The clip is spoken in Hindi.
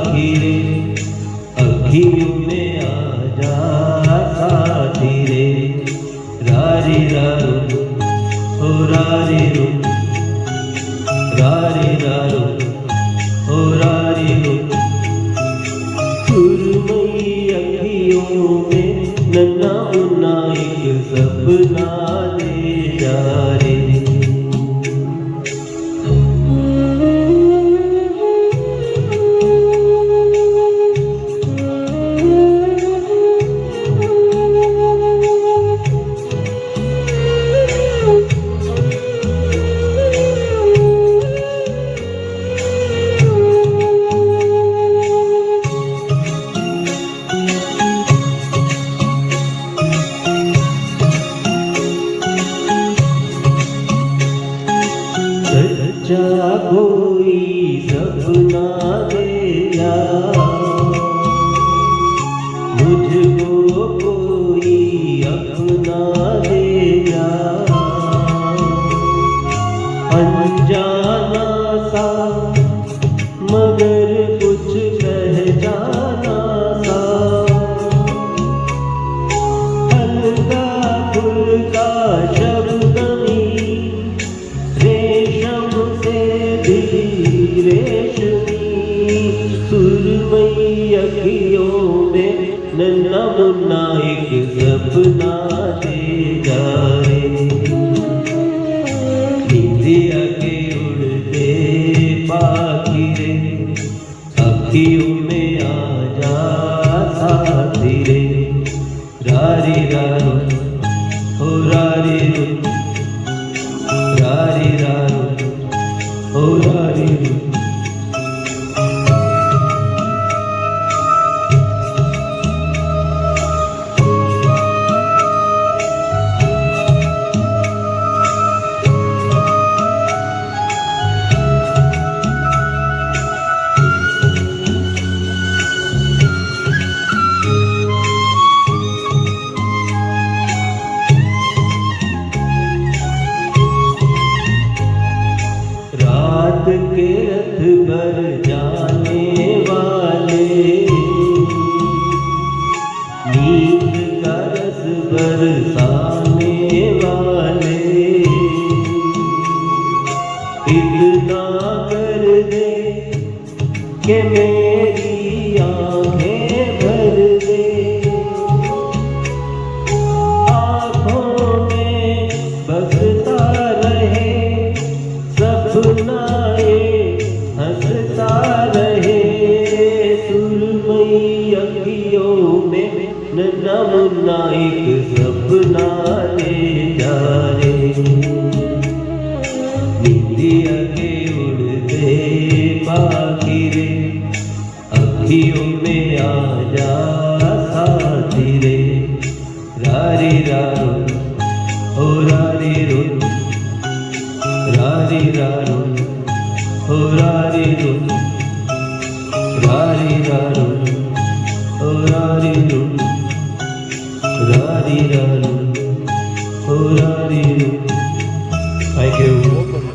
पाखी रे अखियों में आ जा साथी रे रारी रारो ओ रारी रो रारी रारो ओ रारी रो सुरमई अखियों में नन्हा मुन्ना एक सपना ले जा रे सच्चा कोई सपना दिया मुझको कोई अपना दिया अनजाना सा मगर कुछ पहचाना सा हल्का फुल्का शब्दनी सुरमई अखियों में नन्हा मुन्ना एक सपना दे जा रे इंदिया के उड़ते पाखी रे अखियों में आ जा साथी रे रारी रारो ओ रारी रो रारी रारो ओ रारी रो रात के रथ पर जाने वाले नींद का रस बरसाने वाले इतना कर दे कि मेरी आंखें भर दे आँखों में बसता रहे सपनाए हंसता रहे सुरमई अखियों में नन्हा मुन्ना एक सपना ले जा रे निंदिया के उड़ते पाखी रे अखियों में आ जा साथी रे रारी रारो ओ रारी रो रारी रारो ओ रारी रो रारी रारो ओ रारी रो रारी रारो ओ रारी रो। Thank you.